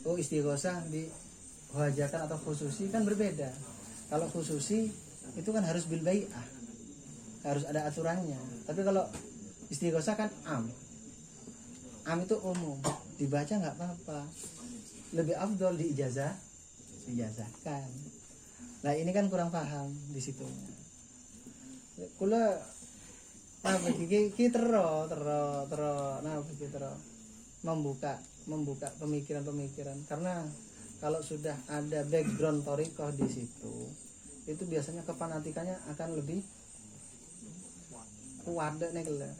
oh istighosah di hajatan atau khususi kan berbeda. Kalau khususi itu kan harus bil bai'ah, harus ada aturannya. Tapi kalau istighosah kan am itu umum, dibaca nggak apa-apa, lebih afdol diijazahkan. Nah ini kan kurang paham di situ. Kula apa iki tero nah iki tero membuka pemikiran karena kalau sudah ada background thariqah di situ itu biasanya kefanatikannya akan lebih kuat nek lho.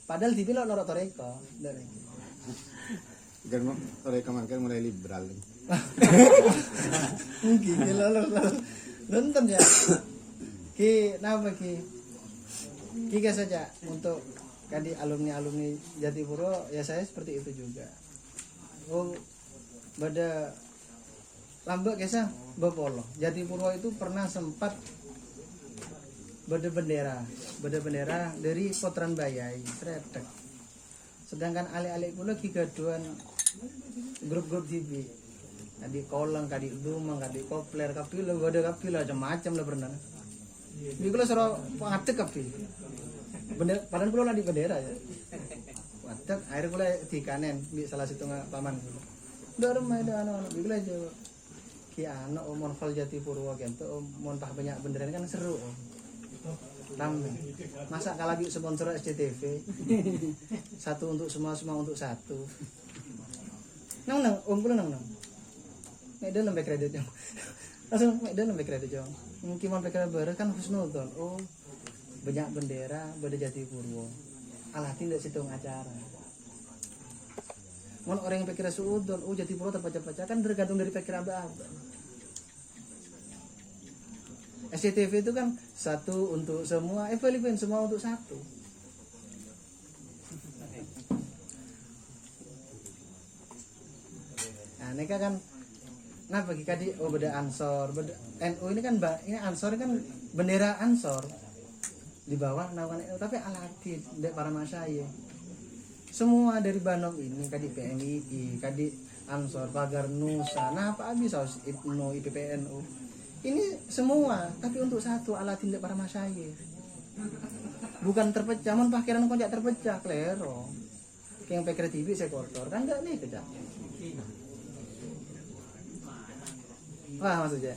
Padahal dipilih loro thariqah dari kan thariqah makan mulai liberal. Mungkin nonton ya. Ki napa ki saja untuk kadi alumni Jatipuro ya saya seperti itu juga. Oh pada lambek kisah bapolo Jatipuro itu pernah sempat beda bendera dari Potran Bayai Sredek. Sedangkan alik-alik kula ki gaduhan grup-grup TV. Kadi Koleng, kadi Dumang, kadi Kopler, kapila macam-macam lah pernah. Di kula sero ngatek kapi. Bendera padahal kula di bendera ya. Watek akhirnya kula dikanen di salah satu paman kula. Ndar main ana di kula aja. Ki ana omon fal Jatipuro kento mon pah banyak bendera kan seru. Rame. Masa kalau lagi sponsor SCTV. Satu untuk semua untuk satu. Nang kula nang. Medan lembe kreditnya. Langsung medan lembe kredit jong. Mungkin mau pikir baru kan husnudon. Oh banyak bendera pada Jatipuro. Alatin tidak situng acara. Mon orang yang pikir suudon, oh Jatipuro terpecah-pecah kan tergantung dari pikiran abah. SCTV itu kan satu untuk semua, Filipin semua untuk satu. Nah, mereka kan nah bagi kadi oh beda Ansor, beda NU ini kan ini Ansor kan bendera Ansor di bawah naungan NU tapi Alatin dari para masyayikh. Semua dari Bandung ini kadi PMII, kadi Ansor, Pagar Nusa, nah apa habis IPNU, IPPNU. Ini semua tapi untuk satu Alatin dari para masyayikh. Bukan terpecah, mon pakiran kok jak terpecah klero. Kayak pikir TV saya kotor kan enggak nih kejak. Wah maksudnya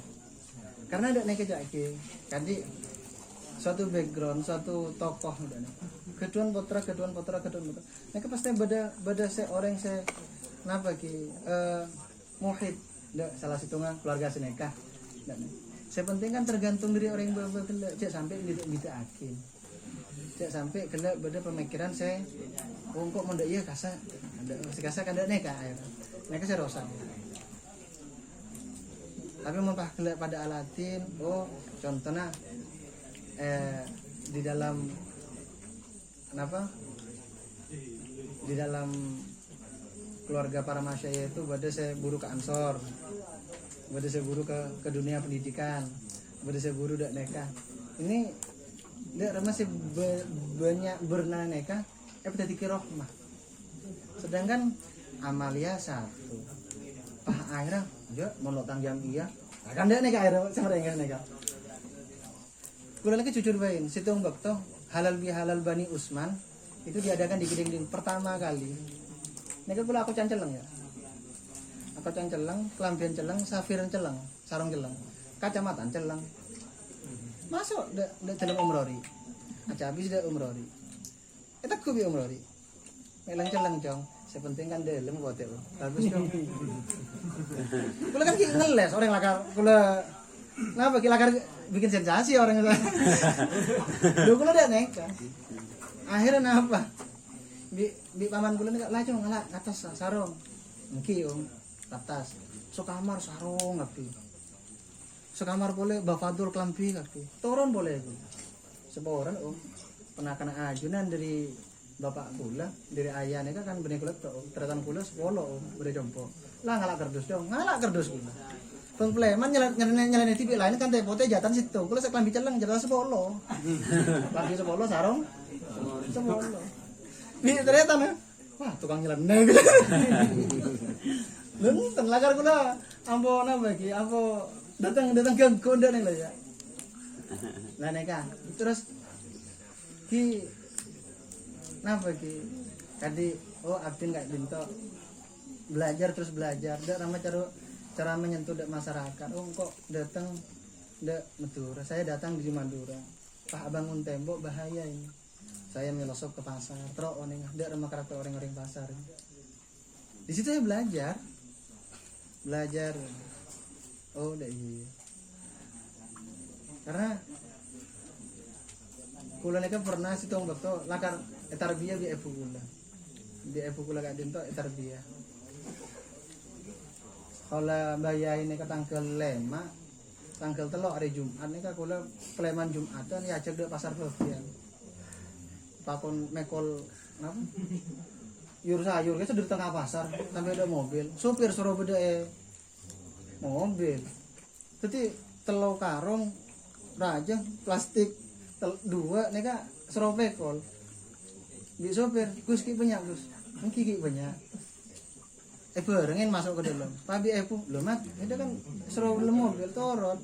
karena ada naik kejaki kadi suatu background suatu tokoh dan keduan potra mereka pasti beda seorang saya napa ki muhid salah satu keluarga seneka dan saya penting kan tergantung dari orang yang berkelak cek sampai gitu akin cek sampai kelak beda pemikiran saya kok mau iya kasa kada neka mereka saya rosak. Tapi mempahkelak pada Alatin, oh contohnya di dalam kenapa? Di dalam keluarga para masyayikh itu pada saya buru ke Ansor, pada saya buru ke dunia pendidikan, pada saya buru dak neka. Ini dak masih banyak bernaneka, pada dikirahmah. Sedangkan Amalia satu. Akhirnya ya mau tanggung iya kan dia nek akhirnya sama dengan nek kula lagi jujur bain situng bakto halal bani Usman itu diadakan di Giding pertama kali nek kula aku canceleng ya aku canceleng kelambian celeng safiran celeng sarung celeng kacamatan celeng masuk dalam umrori aja habis dah umrori eta ku bi umrori melang celeng jong sepenting kan dalam hotel bagus dong. Kula kan ngeles orang lakar kula kenapa lakar bikin sensasi orang itu. Lho kula dak neka. Akhirnya napa? Di paman kula nek lajeng ngalak atas sarung. Engki om atas. So kamar sarung ngapi. So kamar boleh bafadul klambi ngapi. Turun boleh itu. Seporan om. Pernah kena ajunan dari bapak kula dari ayahnya kan benih kula teratan kula 10 beri jompo lah ngalak kerdus dong ngalak kerdus kula pengpleman nyalain TV lain kan tepote jatan situ kula seklambi celeng jatan 10 lambi 10 sarung 10 bi ternyata wah tukang nyeleneh Nenten lagar kula ampo napa iki? Ampo datang ke gonda nih lah ya. Lah neka terus ki napa ki? Tadi abdin gak dinto belajar terus belajar. Dak nama cara menyentuh dak masyarakat. Kok datang dak Madura. Saya datang di Madura. Pak bangun tembok bahaya ini. Saya melosok ke pasar. Terus dak nama karakter orang-orang pasar. Di situ saya belajar. Dak iya. Karena kula nika pernah sitong bakto lakar etarbia bi epu kula. Bi epu kula gak dinto etarbia. Kalau bayai nika tanggal 5, tanggal 3 hari Jumat nika kula Sleman Jumatan ya ajak dek pasar Febian. Pakon mekol napa? Yur sayur ke di tengah pasar sampai ada mobil. Sopir suruh beda mobil. Jadi telo karung raja plastik 2 neka suruh pekol. Di sopir, Gus ki banyak Gus. Mungkin ki banyak. Barengin masuk ke dalam. Tapi lho mat, itu kan suruh mobil torot.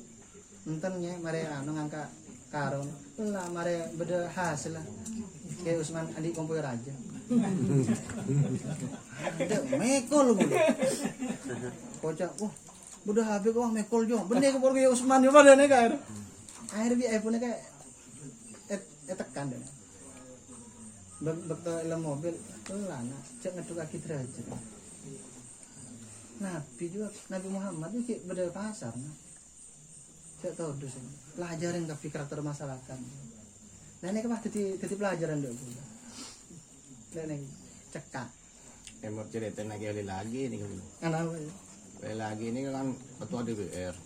Entennya mare ngangka karung. Lah mare beda hasil lah. Kayak Usman adik kompoy raja. Mekol gue. Kocak, udah habis kok mekol jo. Bener ke porge Usman yo pada nek air. Air bi iPhone nek tekan deh. Betul dalam mobil lana cek ngeduk kaki derajat. Nabi juga Nabi Muhammad itu beda pasar. Cek tahu dus. Pelajaran tapi karakter masyarakat. Nah ini kepah jadi pelajaran dulu. Nek cekak. Mau cerita lagi nih kan. Kenapa? Lagi ini kan ketua DPR.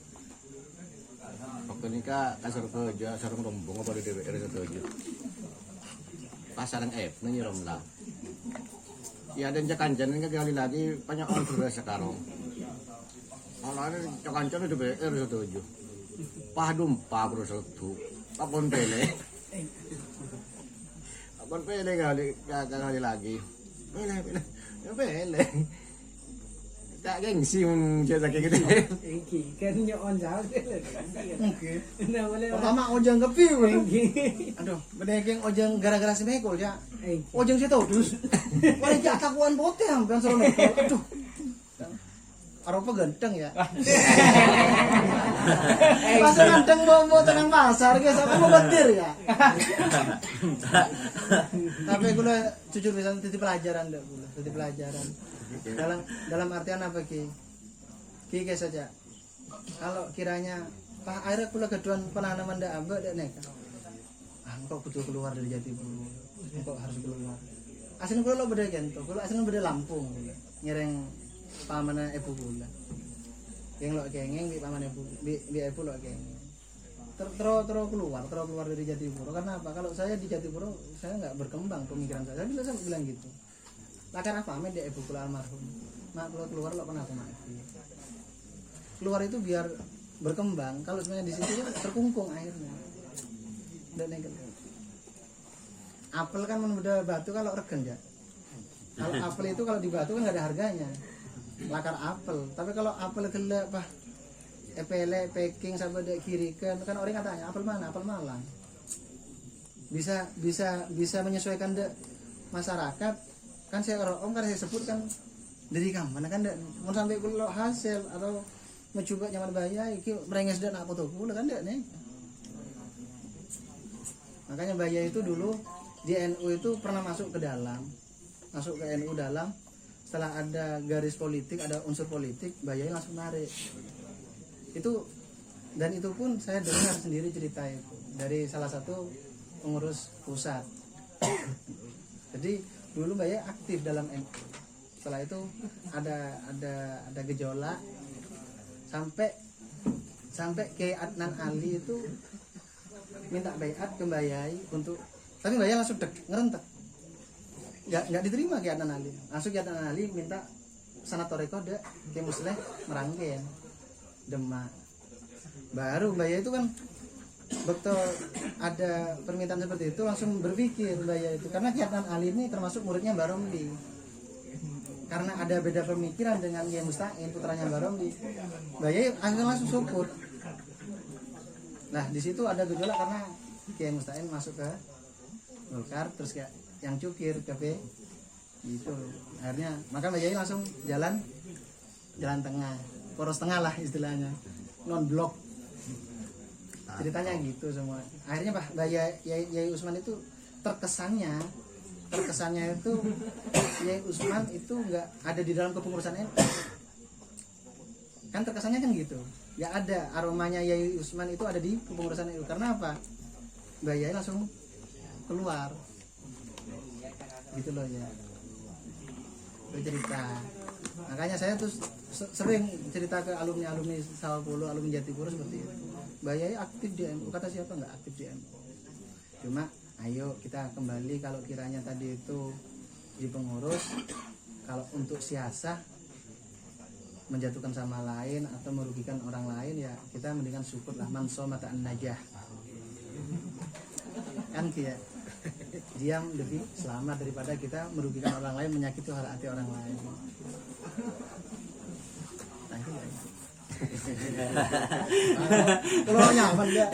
Waktu ini kasar kerja sarung rombong apa di DPR kerja. Pasaran nyiram lah. Ya dan Jakancan ini kali lagi banyak orang sudah sekarang. Orang ini Jakancan di DPR setuju. Padum Pak Bro satu. Apun pele. Apun pele kali lagi. Pele. Tak gengsi mencetak kayak gitu. Kan nyon jauh deh. Mungkin. Nah boleh. Pertama ojeng kepiu. Aduh, bedeng ojeng gara-gara si mekol ya. Ojeng sih tahu terus. Wah, jak takuan bote hampir seru mekol. Aduh. Aropa ganteng ya. Pas ganteng mau tenang pasar guys, aku mau betir ya. Tapi gue jujur bisa titip pelajaran deh, titip pelajaran. Dalam artian apa ki guys saja. Kalau kiranya Pak akhirnya kula gaduan penanaman ndak ambek ndak nek. Engkau butuh keluar dari Jatiburu. Engkau harus keluar. Asline kula lo beda gento, kula asline beda Lampung. Nyereng pamana ibu kula. Yang lo kengeng di pamana ibu, di ibu lo kengeng. Terus keluar dari Jatiburu. Karena apa? Kalau saya di Jatiburu saya nggak berkembang pemikiran saya. Saya bilang gitu. Lakar apa amin dia ibu kula almarhum. Mak keluar lo kenapa mak? Keluar itu biar berkembang. Kalau sebenarnya di situ terkungkung akhirnya. Dan yang apel kan mudah batu kalau regen ya. Kalau apel itu kalau di batu kan nggak ada harganya. Lakar apel. Tapi kalau apel gelap bah epele packing sampai dek kirikan kan orang katanya apel mana? Apel Malang. Bisa menyesuaikan dek masyarakat. Kan saya om kan saya sebut kan dari kamu mana kan mau sampai kalau hasil atau mencoba nyaman bahaya iki merenges dan apa tuh kan dek nih. Makanya bahaya itu dulu di NU itu pernah masuk ke NU dalam setelah ada garis politik, ada unsur politik, bahaya langsung narik itu. Dan itu pun saya dengar sendiri cerita itu dari salah satu pengurus pusat. Jadi dulu bahaya aktif dalam NU. Setelah itu ada gejolak sampai ke Adnan Ali itu minta baiat ke Bayai untuk, tapi Bayai langsung ngerentek. Nggak diterima ke Adnan Ali. Langsung ke Adnan Ali minta sanatoriko dek ke Musleh Meranggen Demak. Baru Bayai itu kan betul ada permintaan seperti itu langsung berpikir Bayai itu, karena Ki Adnan Ali ini termasuk muridnya Baromli. karena ada beda pemikiran dengan Kiai Musta'in putranya Baromli, Mbak Yai akhirnya langsung syukur. Nah di situ ada gejolak karena Kiai Musta'in masuk ke Golkar, terus kayak yang cukir ke P gitu. Akhirnya maka Mbak Yai langsung jalan tengah, poros tengah lah istilahnya, non blok. Ceritanya gitu semua. Akhirnya Mbak Yai Usman itu terkesannya itu Yai Usman itu nggak ada di dalam kepengurusan NU. Kan terkesannya kan gitu. Ya ada aromanya Yai Usman itu ada di kepengurusan NU. Karena apa? Mbak Yai langsung keluar. Gitu loh ya. Itu cerita. Makanya saya tuh sering cerita ke alumni Sawapolo, alumni Jatipuro seperti itu. Mbak Yai aktif di NU. Kata siapa nggak aktif di NU? Cuma ayo kita kembali, kalau kiranya tadi itu di pengurus, kalau untuk siasah menjatuhkan sama lain atau merugikan orang lain, ya kita mendingan syukur lah, man somata an najah kan ya, diam lebih selamat daripada kita merugikan orang lain, menyakiti hati orang lain. Nah itu ya. Kalau nyaman ya